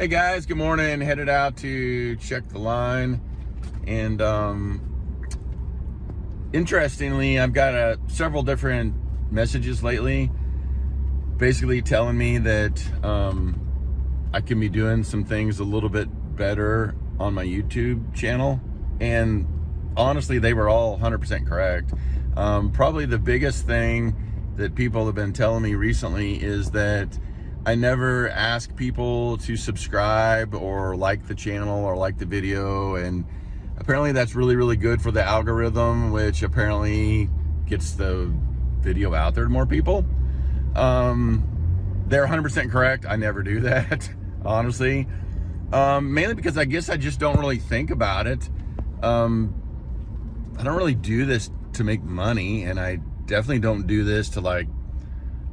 Hey guys, good morning. Headed out to check the line, and interestingly, I've got several different messages lately basically telling me that I can be doing some things a little bit better on my YouTube channel, and honestly they were all 100% correct. Probably the biggest thing that people have been telling me recently is that I never ask people to subscribe or like the channel or like the video, and apparently that's really good for the algorithm, which apparently gets the video out there to more people. They're 100% correct. I never do that, honestly. Mainly because I guess I just don't really think about it. I don't really do this to make money, and I definitely don't do this to like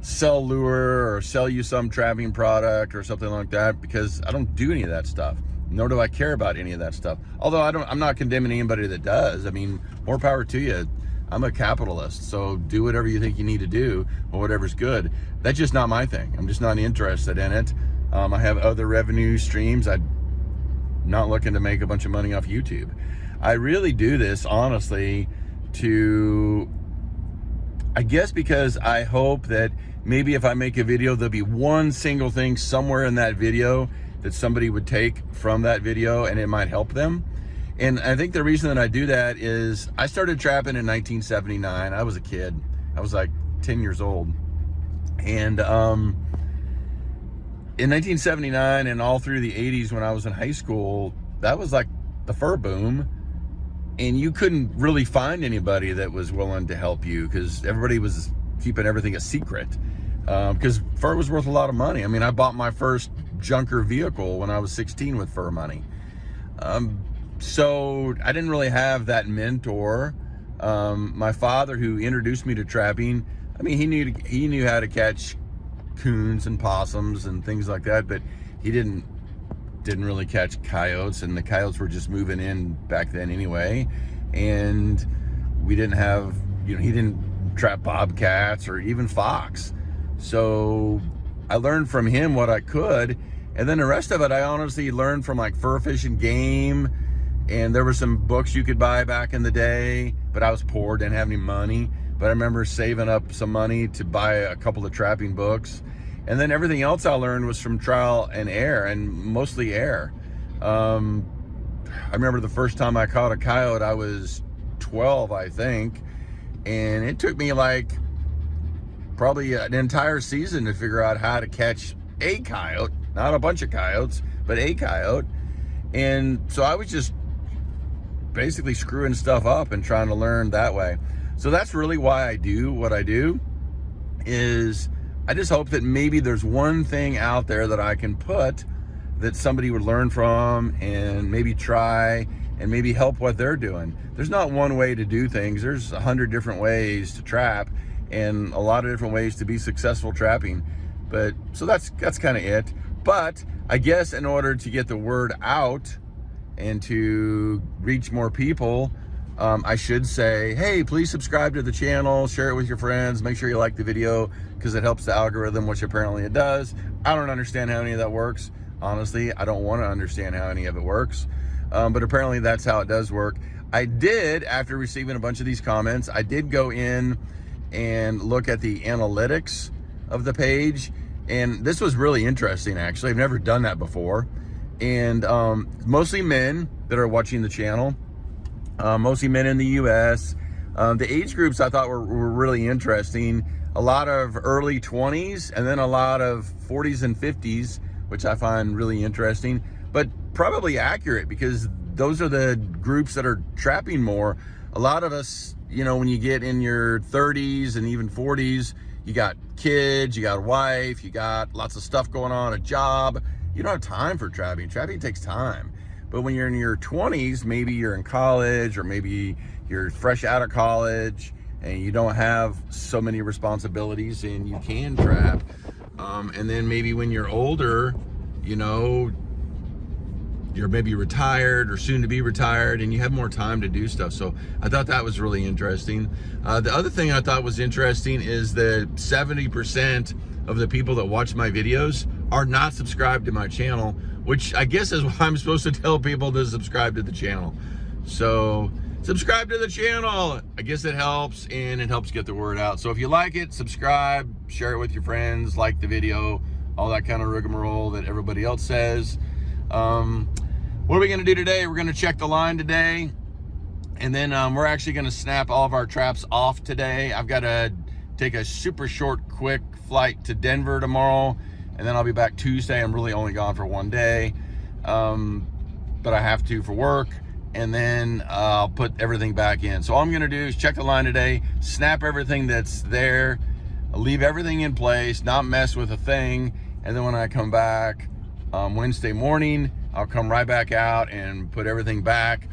sell lure or sell you some trapping product or something like that, because I don't do any of that stuff, nor do I care about any of that stuff. Although I'm not condemning anybody that does. I mean, more power to you. I'm a capitalist, so do whatever you think you need to do or whatever's good. That's just not my thing. I'm just not interested in it. I have other revenue streams. I'm not looking to make a bunch of money off YouTube. I really do this honestly to, I guess, because I hope that maybe if I make a video, there'll be one single thing somewhere in that video that somebody would take from that video and it might help them. And I think the reason that I do that is I started trapping in 1979. I was a kid. I was like 10 years old. And in 1979 and all through the 80s when I was in high school, that was like the fur boom. And you couldn't really find anybody that was willing to help you because everybody was keeping everything a secret, because fur was worth a lot of money. I mean, I bought my first junker vehicle when I was 16 with fur money. So I didn't really have that mentor. My father, who introduced me to trapping, I mean, he knew how to catch coons and possums and things like that, but he didn't really catch coyotes, and the coyotes were just moving in back then anyway. And we didn't have, he didn't trap bobcats or even fox. So I learned from him what I could, and then the rest of it I honestly learned from like Fur Fish and Game. And there were some books you could buy back in the day, but I was poor, didn't have any money. But I remember saving up some money to buy a couple of trapping books. And then everything else I learned was from trial and error, and mostly error. I remember the first time I caught a coyote, I was 12, I think. And it took me like probably an entire season to figure out how to catch a coyote, not a bunch of coyotes, but a coyote. And so I was just basically screwing stuff up and trying to learn that way. So that's really why I do what I do, is I just hope that maybe there's one thing out there that I can put that somebody would learn from and maybe try and maybe help what they're doing. There's not one way to do things. There's 100 different ways to trap and a lot of different ways to be successful trapping. But so that's kind of it. But I guess in order to get the word out and to reach more people, I should say, hey, please subscribe to the channel, share it with your friends, make sure you like the video because it helps the algorithm, which apparently it does. I don't understand how any of that works. Honestly, I don't want to understand how any of it works, but apparently that's how it does work. I did, after receiving a bunch of these comments, I did go in and look at the analytics of the page, and this was really interesting, actually. I've never done that before. And mostly men that are watching the channel, mostly men in the US. The age groups I thought were really interesting. A lot of early 20s and then a lot of 40s and 50s, which I find really interesting, but probably accurate because those are the groups that are trapping more. A lot of us, when you get in your 30s and even 40s, you got kids, you got a wife, you got lots of stuff going on, a job. You don't have time for trapping. Trapping takes time. But when you're in your 20s, maybe you're in college, or maybe you're fresh out of college and you don't have so many responsibilities and you can trap. And then maybe when you're older, you're maybe retired or soon to be retired and you have more time to do stuff. So I thought that was really interesting. The other thing I thought was interesting is that 70% of the people that watch my videos are not subscribed to my channel, which I guess is what I'm supposed to tell people to subscribe to the channel. So subscribe to the channel. I guess it helps, and it helps get the word out. So if you like it, subscribe, share it with your friends, like the video, all that kind of rigmarole that everybody else says. What are we gonna do today? We're gonna check the line today, and then we're actually gonna snap all of our traps off today. I've got to take a super short, quick flight to Denver tomorrow, and then I'll be back Tuesday. I'm really only gone for one day, but I have to for work, and then I'll put everything back in. So all I'm gonna do is check the line today, snap everything that's there, leave everything in place, not mess with a thing, and then when I come back Wednesday morning, I'll come right back out and put everything back.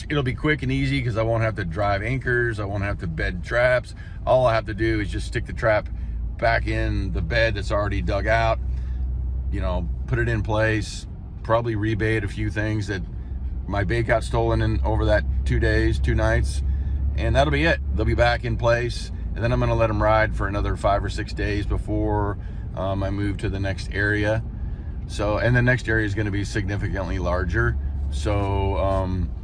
It'll be quick and easy because I won't have to drive anchors, I won't have to bed traps. All I have to do is just stick the trap back in the bed that's already dug out, you know, put it in place, probably rebait a few things that my bait got stolen in over that 2 days, 2 nights, and that'll be it. They'll be back in place, and then I'm gonna let them ride for another 5 or 6 days before I move to the next area. So, and the next area is gonna be significantly larger. So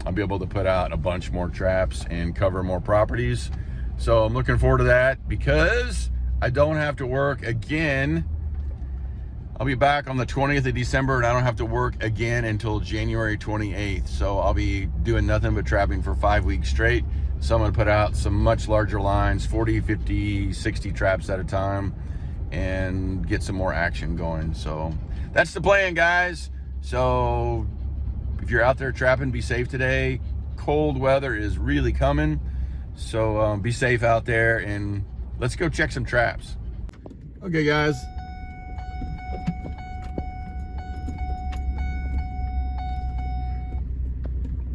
I'll be able to put out a bunch more traps and cover more properties. So I'm looking forward to that because I don't have to work again. I'll be back on the 20th of December, and I don't have to work again until January 28th. So I'll be doing nothing but trapping for 5 weeks straight. So I'm gonna put out some much larger lines, 40, 50, 60 traps at a time, and get some more action going. So that's the plan, guys. So if you're out there trapping, be safe today. Cold weather is really coming. So be safe out there, and let's go check some traps. Okay, guys.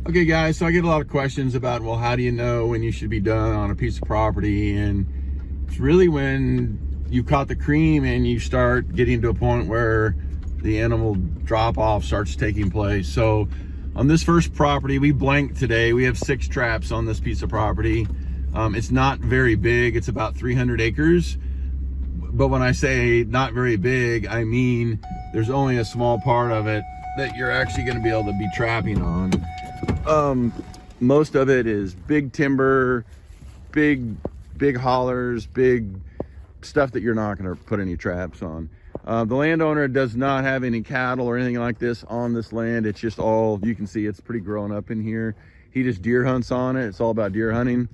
Okay, guys, so I get a lot of questions about, well, how do you know when you should be done on a piece of property? And it's really when you caught the cream and you start getting to a point where the animal drop-off starts taking place. So on this first property, we blanked today. We have 6 traps on this piece of property. It's not very big. It's about 300 acres. But when I say not very big, I mean there's only a small part of it that you're actually going to be able to be trapping on. Most of it is big timber, big hollers, big stuff that you're not going to put any traps on. The landowner does not have any cattle or anything like this on this land. It's just all, you can see it's pretty grown up in here. He just deer hunts on it. It's all about deer hunting.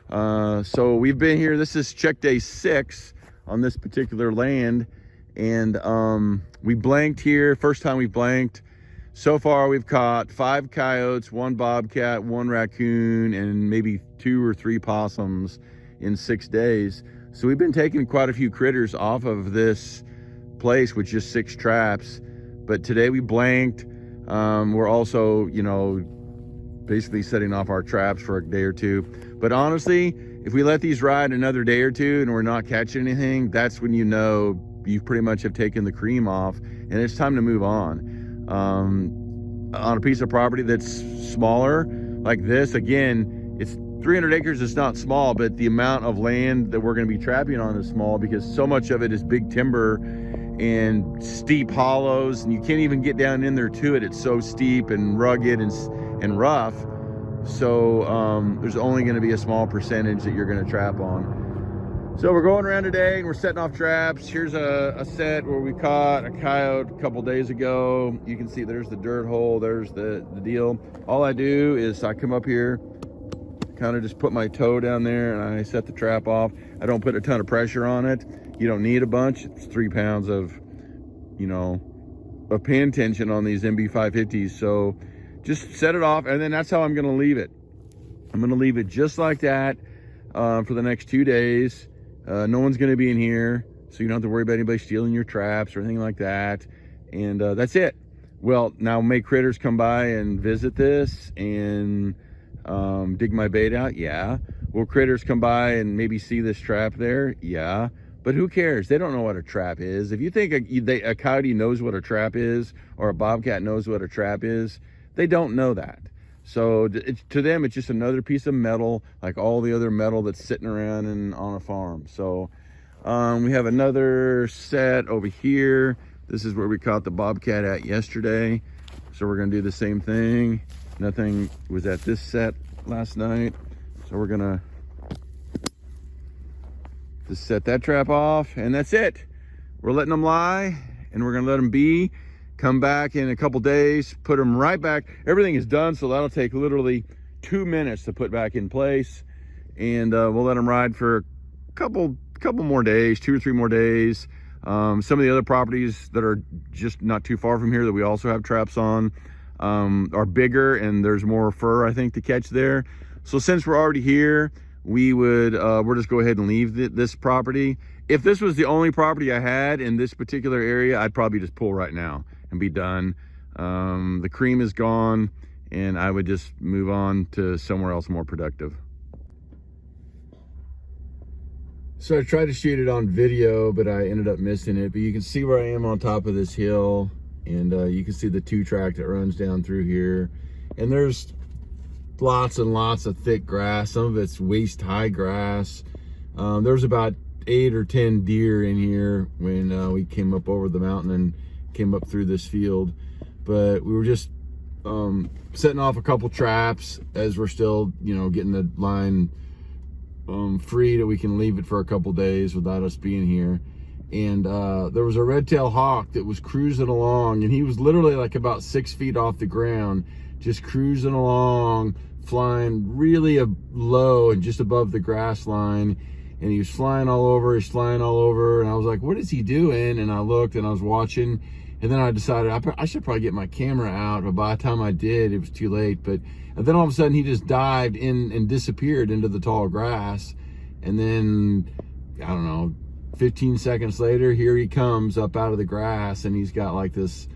So we've been here, this is check day 6 on this particular land. And we blanked here, first time we blanked. So far we've caught 5 coyotes, 1 bobcat, 1 raccoon, and maybe 2 or 3 possums in 6 days. So we've been taking quite a few critters off of this place with just 6 traps. But today we blanked. We're also, you know, basically setting off our traps for a day or 2. But honestly, if we let these ride another day or 2 and we're not catching anything, that's when you know you pretty much have taken the cream off and it's time to move on. On a piece of property that's smaller like this, again, it's 300 acres. It's not small, but the amount of land that we're going to be trapping on is small because so much of it is big timber and steep hollows, and you can't even get down in there to it. It's so steep and rugged and rough. So there's only going to be a small percentage that you're going to trap on. So we're going around today and we're setting off traps. Here's a set where we caught a coyote a couple days ago. You can see there's the dirt hole, there's the deal. All I do is I come up here, kind of just put my toe down there and I set the trap off. I don't put a ton of pressure on it. You don't need a bunch. It's 3 pounds of, you know, of pin tension on these MB550s. So just set it off, and then that's how I'm gonna leave it. I'm gonna leave it just like that for the next 2 days. No one's gonna be in here, so you don't have to worry about anybody stealing your traps or anything like that. And that's it. Well, now may critters come by and visit this and dig my bait out? Yeah. Will critters come by and maybe see this trap there? Yeah. But who cares? They don't know what a trap is. If you think a coyote knows what a trap is, or a bobcat knows what a trap is, they don't know that. So to them, it's just another piece of metal, like all the other metal that's sitting around and on a farm. So we have another set over here. This is where we caught the bobcat at yesterday. So we're gonna do the same thing. Nothing was at this set last night. So we're gonna just set that trap off, and that's it. We're letting them lie, and we're gonna let them be. Come back in a couple days, put them right back. Everything is done, so that'll take literally 2 minutes to put back in place. And we'll let them ride for a couple more days, 2 or 3 more days. Some of the other properties that are just not too far from here that we also have traps on are bigger, and there's more fur, I think, to catch there. So since we're already here, we'll just go ahead and leave this property. If this was the only property I had in this particular area, I'd probably just pull right now and be done. The cream is gone, and I would just move on to somewhere else more productive. So I tried to shoot it on video, but I ended up missing it. But you can see where I am on top of this hill, and you can see the 2-track that runs down through here. And there's lots and lots of thick grass. Some of it's waist-high grass. There's about 8 or 10 deer in here when we came up over the mountain and came up through this field. But we were just setting off a couple traps as we're still, getting the line free that we can leave it for a couple days without us being here. And there was a red-tailed hawk that was cruising along, and he was literally like about 6 feet off the ground, just cruising along, flying really low and just above the grass line. And he was flying all over, and I was like, what is he doing? And I looked and I was watching, and then I decided I should probably get my camera out, but by the time I did, it was too late. And then all of a sudden he just dived in and disappeared into the tall grass. And then, I don't know, 15 seconds later, here he comes up out of the grass, and he's got like this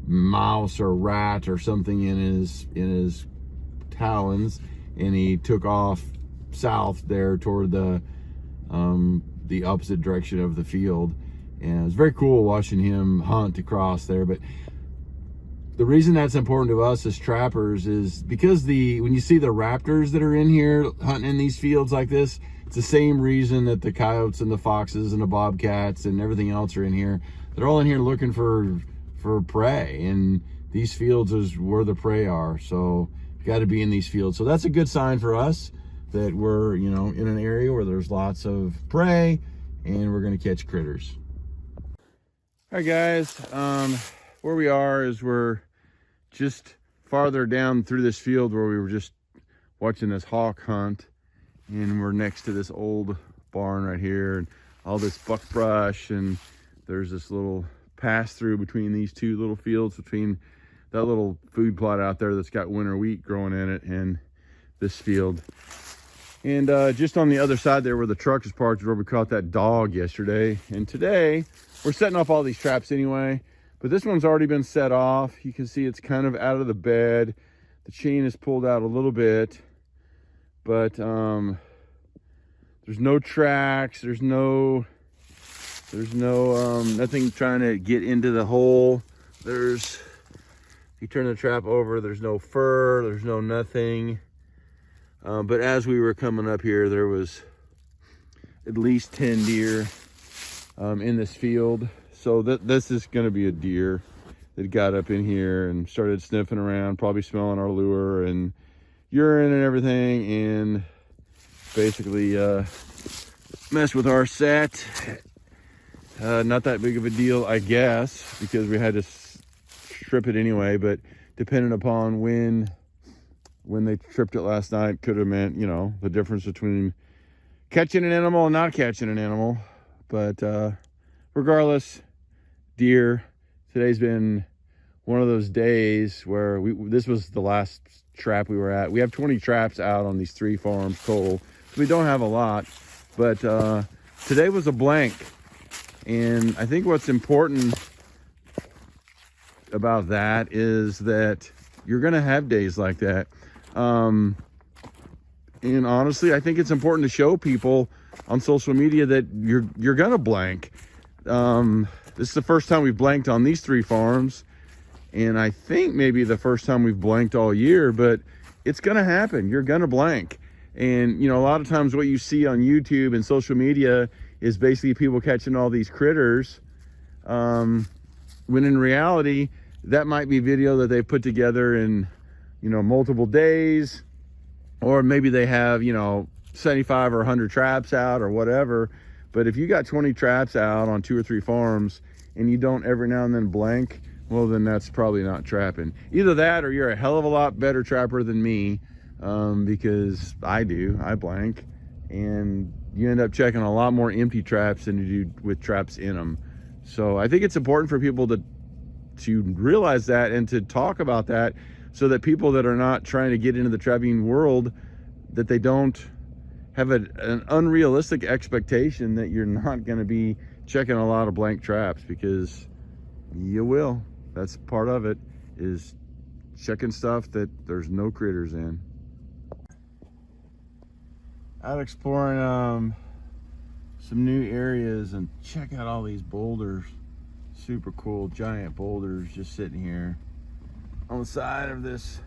mouse or rat or something in his talons, and he took off south there toward the opposite direction of the field. And it was very cool watching him hunt across there. But the reason that's important to us as trappers is because when you see the raptors that are in here hunting in these fields like this, it's the same reason that the coyotes and the foxes and the bobcats and everything else are in here. They're all in here looking for prey, and these fields is where the prey are. So you got to be in these fields. So that's a good sign for us that we're, in an area where there's lots of prey and we're going to catch critters. All right, guys, where we are is we're just farther down through this field where we were just watching this hawk hunt, and we're next to this old barn right here and all this buckbrush, and there's this little pass through between these two little fields, between that little food plot out there that's got winter wheat growing in it and this field. And just on the other side there where the truck is parked is where we caught that dog yesterday. And today we're setting off all these traps anyway, but this one's already been set off. You can see it's kind of out of the bed. The chain is pulled out a little bit, but there's no tracks. There's no nothing trying to get into the hole. If you turn the trap over, there's no fur, there's no nothing. But as we were coming up here, there was at least 10 deer in this field. So this is going to be a deer that got up in here and started sniffing around, probably smelling our lure and urine and everything, and basically messed with our set. Not that big of a deal, I guess, because we had to strip it anyway, but depending upon when they tripped it last night, could have meant, the difference between catching an animal and not catching an animal. But regardless, deer. Today's been one of those days where this was the last trap we were at. We have 20 traps out on these 3 farms total. So we don't have a lot, but today was a blank. And I think what's important about that is that you're going to have days like that. And honestly, I think it's important to show people on social media that you're going to blank. This is the first time we've blanked on these 3 farms. And I think maybe the first time we've blanked all year, but it's going to happen. You're going to blank. And, a lot of times what you see on YouTube and social media is basically people catching all these critters. When in reality, that might be video that they put together in, you know, multiple days, or maybe they have, you know, 75 or 100 traps out or whatever. But if you got 20 traps out on 2 or 3 farms and you don't every now and then blank, well, then that's probably not trapping. Either that, or you're a hell of a lot better trapper than me, because I blank, and you end up checking a lot more empty traps than you do with traps in them. So I think it's important for people to realize that and to talk about that, so that people that are not trying to get into the trapping world, that they don't have an unrealistic expectation that you're not going to be checking a lot of blank traps, because you will. That's part of it, is checking stuff that there's no critters in. Out exploring some new areas, and check out all these boulders. Super cool giant boulders just sitting here on the side of this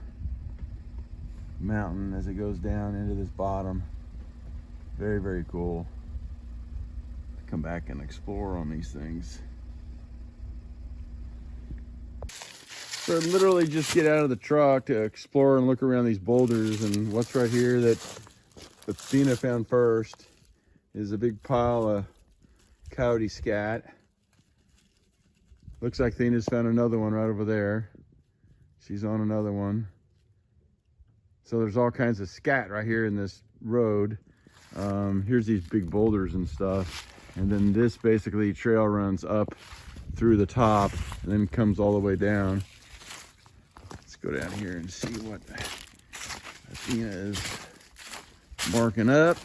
mountain as it goes down into this bottom. Very, very cool. Come back and explore on these things. So literally just get out of the truck to explore and look around these boulders, and what's right here that Athena found first is a big pile of coyote scat. Looks like Athena's found another one right over there. She's on another one. So there's all kinds of scat right here in this road. Here's these big boulders and stuff. And then this basically trail runs up through the top and then comes all the way down. Let's go down here and see what Athena is marking up.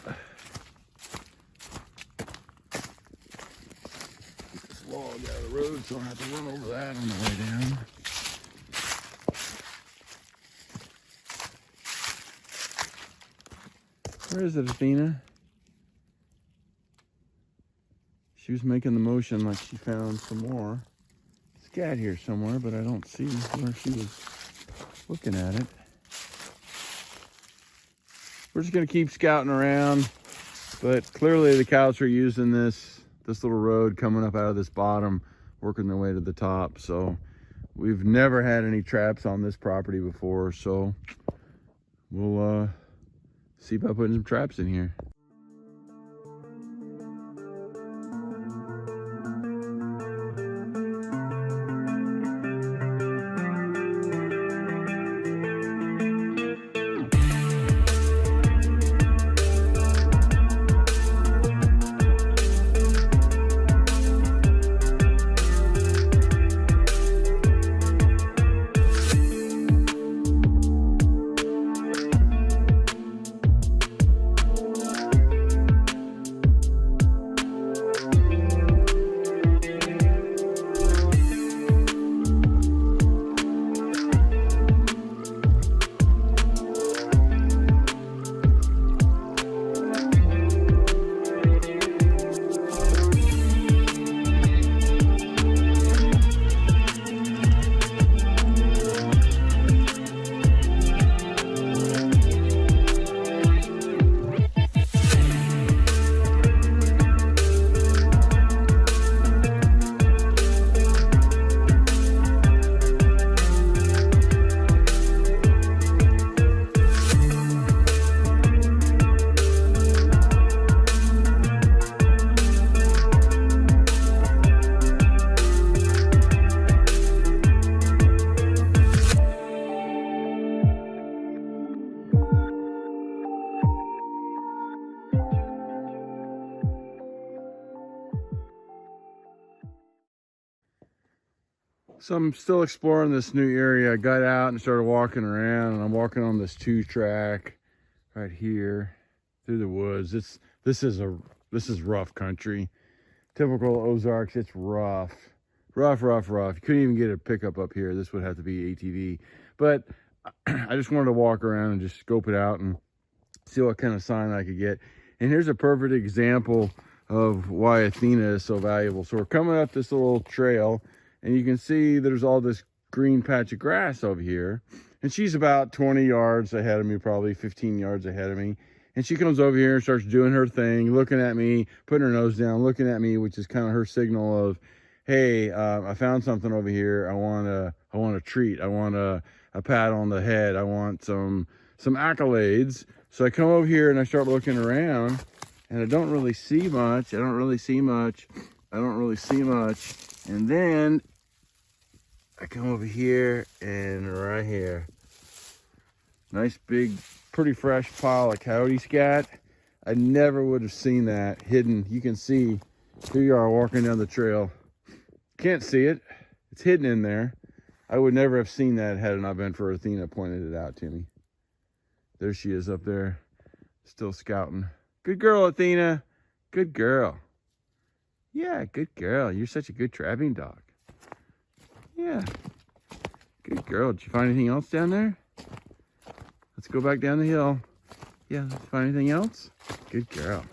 Get this log out of the road so I don't have to run over that on the way down. Where is it, Athena? She was making the motion like she found some more scat here somewhere, but I don't see where she was looking at it. We're just gonna keep scouting around, but clearly the coyotes are using this little road coming up out of this bottom, working their way to the top. So we've never had any traps on this property before, so we'll see about putting some traps in here. So I'm still exploring this new area. I got out and started walking around, and I'm walking on this 2-track right here through the woods. This is rough country. Typical Ozarks. It's rough. You couldn't even get a pickup up here. This would have to be ATV. But I just wanted to walk around and just scope it out and see what kind of sign I could get. And here's a perfect example of why Athena is so valuable. So we're coming up this little trail, and you can see there's all this green patch of grass over here. And she's about 20 yards ahead of me, probably 15 yards ahead of me. And she comes over here and starts doing her thing, looking at me, putting her nose down, looking at me, which is kind of her signal of, hey, I found something over here. I want a treat. I want a pat on the head. I want some accolades. So I come over here and I start looking around, and I don't really see much. I don't really see much. And then I come over here, and right here, nice big, pretty fresh pile of coyote scat. I never would have seen that hidden. You can see, here you are walking down the trail. Can't see it. It's hidden in there. I would never have seen that had it not been for Athena pointed it out to me. There she is up there, still scouting. Good girl, Athena. Good girl. Yeah, good girl. You're such a good trapping dog. Yeah. Good girl. Did you find anything else down there? Let's go back down the hill. Yeah, let's find anything else? Good girl.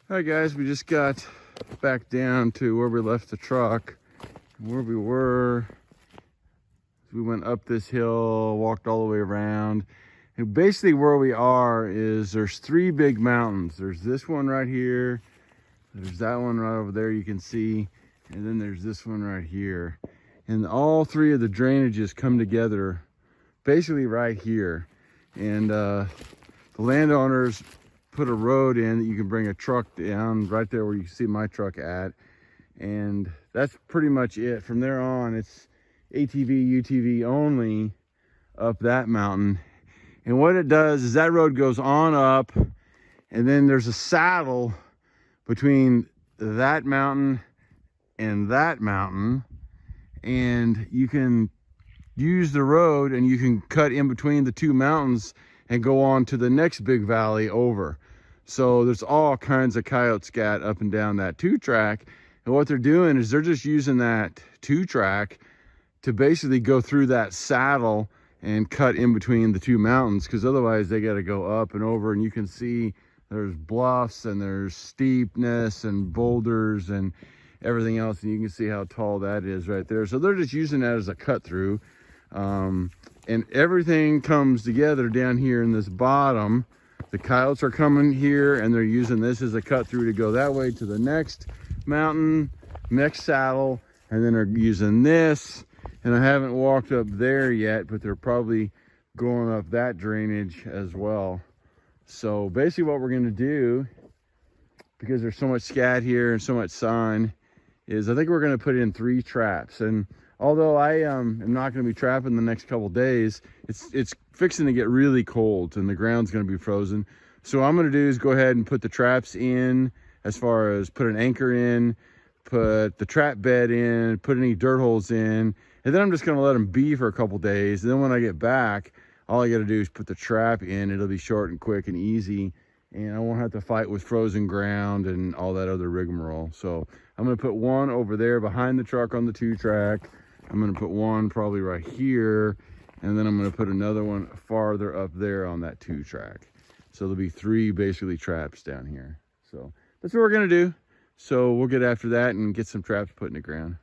All right, guys, we just got back down to where we left the truck. Where we were, we went up this hill, walked all the way around. And basically where we are is there's 3 big mountains. There's this one right here. There's that one right over there you can see. And then there's this one right here. And all 3 of the drainages come together basically right here. And the landowners put a road in that you can bring a truck down right there where you see my truck at. And that's pretty much it. From there on, it's ATV, UTV only up that mountain. And what it does is that road goes on up, and then there's a saddle between that mountain and that mountain. And you can use the road and you can cut in between the 2 mountains and go on to the next big valley over. So there's all kinds of coyote scat up and down that 2-track. And what they're doing is they're just using that 2-track to basically go through that saddle and cut in between the 2 mountains, because otherwise they got to go up and over. And you can see there's bluffs and there's steepness and boulders and everything else. And you can see how tall that is right there. So they're just using that as a cut through. And everything comes together down here in this bottom. The coyotes are coming here and they're using this as a cut through to go that way to the next mountain, next saddle, and then they're using this. And I haven't walked up there yet, but they're probably going up that drainage as well. So basically what we're going to do, because there's so much scat here and so much sign, is I think we're going to put in 3 traps. And although I am not going to be trapping the next couple days, it's fixing to get really cold and the ground's going to be frozen. So what I'm going to do is go ahead and put the traps in, as far as put an anchor in, put the trap bed in, put any dirt holes in, and then I'm just going to let them be for a couple days. And then when I get back, all I got to do is put the trap in. It'll be short and quick and easy, and I won't have to fight with frozen ground and all that other rigmarole. So I'm going to put one over there behind the truck on the 2-track. I'm going to put one probably right here, and then I'm going to put another one farther up there on that 2-track. So there'll be 3 basically traps down here. So that's what we're going to do. So we'll get after that and get some traps put in the ground.